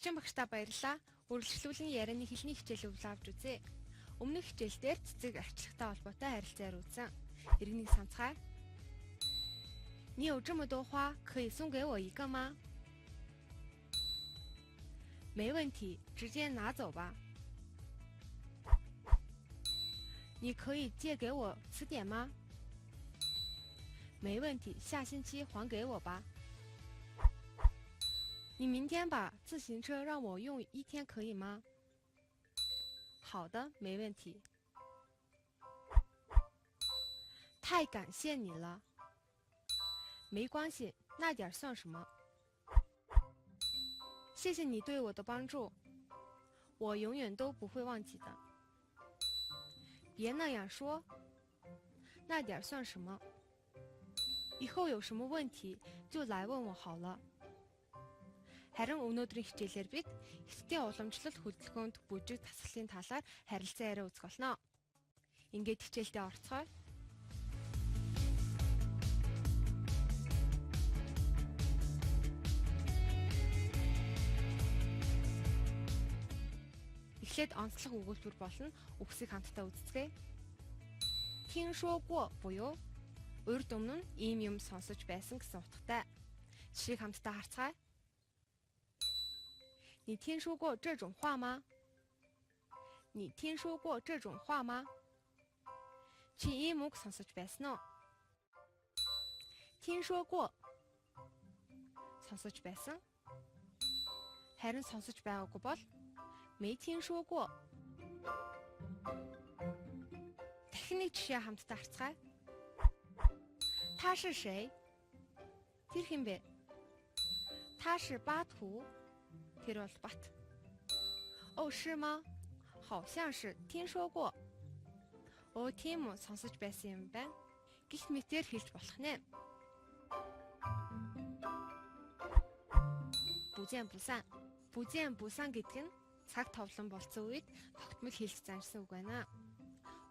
Орчин багштаа баярлалаа. Үргэлжлүүлэн ярианы хэлний хичээл авч үзье. Өмнөх хичээлдээр цэцэг арчлагтай холбоотой харилцаа ярилцсан. Иргэнийг санацгаая. 你有这么多花，可以送给我一个吗？没问题，直接拿走吧。你可以借给我词典吗？没问题，下星期还给我吧。你明天把自行车让我用1天可以吗？好的，没问题。太感谢你了。没关系，那点算什么？谢谢你对我的帮助，我永远都不会忘记的。别那样说，那点算什么？以后有什么问题就来问我好了。Харин өнөөдрийн хичээлээр бид эцсийн уламжлалт хөдөлгөөнд бүжиг тасгалын талаар харилцан яриа үзэх болно. Ингээд хичээлдээ орцгоё. Эхлээд онцлог өгүүлбэр болон үгсийг хамтдаа үздэцгээе. 听说过 буюу урд өмнө нь ийм юм сонсож байсан гэсэн утгатай. Жишээг хамтдаа харцгаая. 你听说过这种话吗？你听说过这种话吗？ Чи ийм үг сонсож байсан уу? 听说过 сонсож байсан. Харин сонсож байгаагүй бол 没听说过. Дахин нэг жишээ хамтдаа харцгаая. 他是谁? Тэр хэн бэ? 他是巴图. Тэр бол бат. 哦，是吗？好像是听说过. Оо, тийм үү, сонсож байсан юм байна. Гэх мэтээр хэлж болох нэ. 不见不散. 不见不散гэдэг нь цаг товлон болцсон үед тогтмол хэлж заншсан үг байна.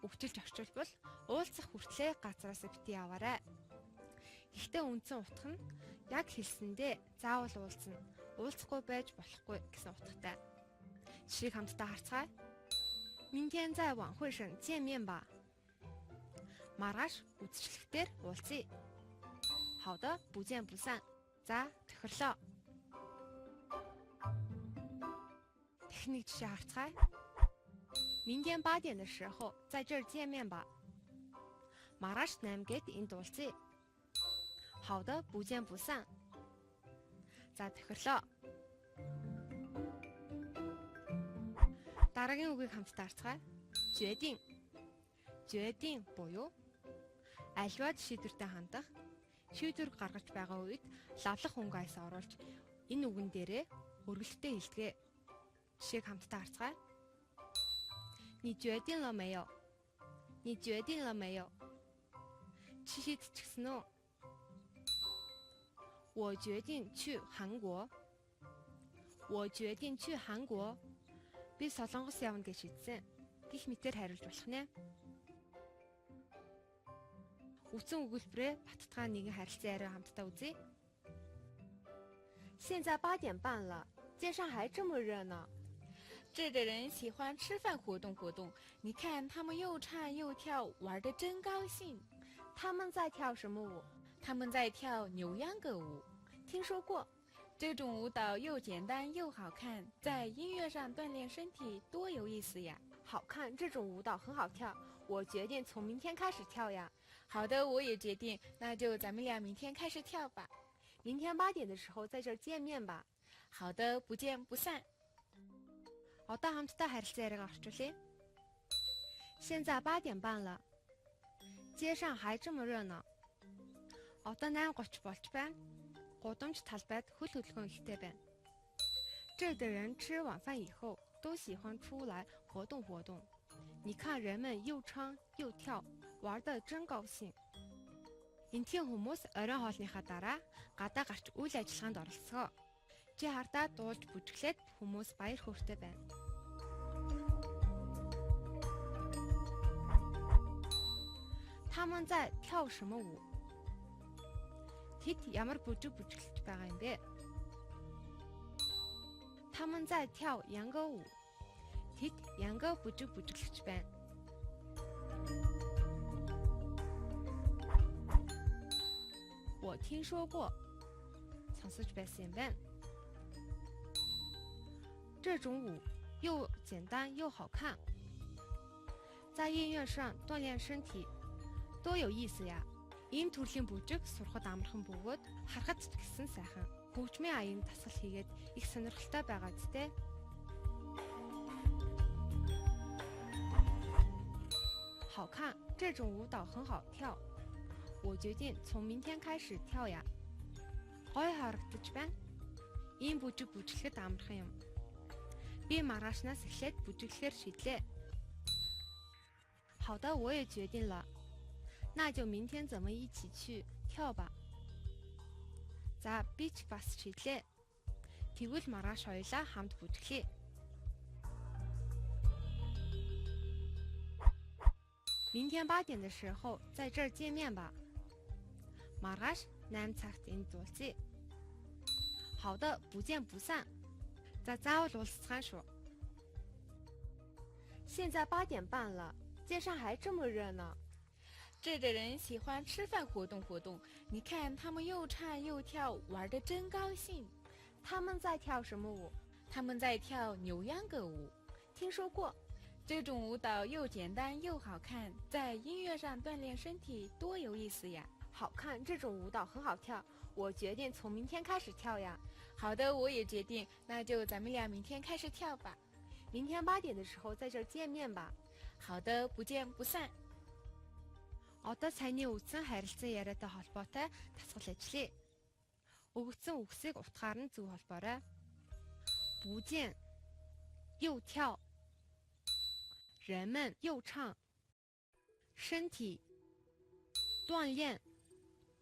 Өвчилж орчуулбал уулзах хүртлээр газраас бити яваарай. Гэхдээ үндсэн утга нь яг хэлсэндээ заавал уулзна. Уулзахгүй байж болохгүй гэсэн утгатай. Жишээг хамтдаа харцгаая. 明天在晚会上见面吧. Маргааш үзчлэгтэр уулзъя. 好的，不见不散. За, тохирлоо. Техник жишээ харцгаая. 明天8点的时候在这儿见面吧. Маргааш 8-д энд уулзъя. 好的，不见不散. За, тохирлоо. Дараагийн үгийг хамтдаа харцгаая. 决定. 决定 буюу альваад шийдвэртэй хандах, шийдвэр гаргаж байгаа үед лавлах өнгөөс оруулж энэ үгэн дээрээ өргөлттэй хэлтгээ. Жишээг хамтдаа харцгаая. 你决定了没有? 你决定了没有? Чи шийдчихсэн үү? 我决定去韩国. 我决定去韩国. Би Солонгос явна гэж шийдсэн. Гэх мэтээр хариулж болох нэ. Үгсэн өгүүлбэрээ баттгаан нэгэн харилцан яриа хамтдаа үзье. 现在8点半了，街上还这么热闹。这的人喜欢吃饭活动，你看他们又唱又跳，玩得真高兴。他们在跳什么舞？他们在跳牛秧歌舞。听说过。这种舞蹈又简单又好看，在音乐上锻炼身体多有意思呀！好看，这种舞蹈很好跳，我决定从明天开始跳呀。好的，我也决定，那就咱们俩明天开始跳吧。明天8点的时候在这儿见面吧。好的，不见不散。Одоо хамтдаа харилцан яриагаа орчуулъя. 现在8点半了，街上还这么热闹. Одоо 8:30 болж байна. Гудамж талбайд хөл хөдөлгөөн ихтэй байна. 这的人吃晚饭以后都喜欢出来活动活动. 你看人们又唱又跳，玩得真高兴. Энтхийн хүмүүс оройн хоолныхаа дараа гадаа гарч үйл ажиллагаанд оролцгоо. Чи хардаа дуулж бүжиглээд хүмүүс баяр хөөртэй байна. 他们在跳什么舞? Тэд ямар бүжиг бүжиглэж байгаа юм бэ? 他们在跳秧歌舞。Тэд янга бүжиг бүжиглэж байна. 我听说过. сонсож байсан юм байна. 这种舞又简单又好看，在音乐上锻炼身体多有意思呀. Ийм төрлийн бүжиг сурахад амархан бөгөөд харахад ч гэсэн сайхан. Хөгжмийн аян дасгал хийгээд их сонирхолтой байгаа зү. 好看，这种舞蹈很好跳。我决定从明天开始跳呀. Гой харагдаж байна. Ийм бүжиг бүжиглэхэд амархан юм. Би маргаашнаас эхлээд бүжиглэхээр шийдлээ. 好的，我也决定了。那就明天咱们一起去跳吧. За, би ч бас шийдлээ. Тэгвэл маргааш хоёулаа хамт бүжиглэе. 明天8点的时候在这儿见面吧. Маргааш 8 цагт энд уулзъя. 好的，不见不散. За, заавал уулзцгаана шүү. 现在8点半了，街上还这么热闹。这的人喜欢吃饭活动，你看他们又唱又跳，玩得真高兴。他们在跳什么舞？他们在跳牛秧歌舞。听说过。这种舞蹈又简单又好看，在音乐上锻炼身体多有意思呀。好看，这种舞蹈很好跳，我决定从明天开始跳呀。好的，我也决定，那就咱们俩明天开始跳吧。明天8点的时候在这儿见面吧。好的，不见不散。 Одоо саяны үгсэн харилцан яриатай холбоотой дасгал ажиллая. Өгөгдсөн үгсийг утгаар нь зөв холбоорой. 不见又跳，人们又唱，身体锻炼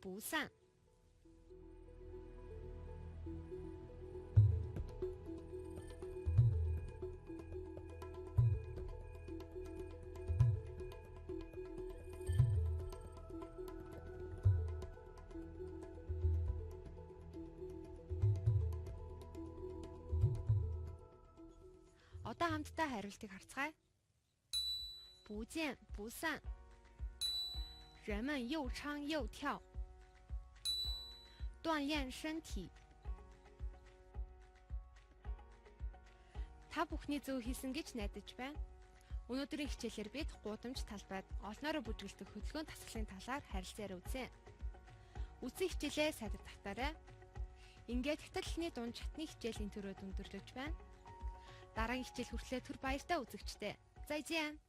不散。 Одоо хамтдаа хариултыг харцгаая. 不见不散，人们又唱又跳，锻炼身体。Та бүхний зөв хийсэн гэж найдаж байна. Өнөөдрийн хичээлээр бид гудамж талбайд олноороо бүжгэлдэх хөдөлгөөн тасгалын талаар харилцаараа үзье. Үзсэн хичээлээ сайдад татаарай. Ингээд хэтгэлний дунд чатны хичээлийн төрөд өндөрлөж байна. Дараагийн хичээл хүртлээр түр баяртай үзэгчтэй. 再见。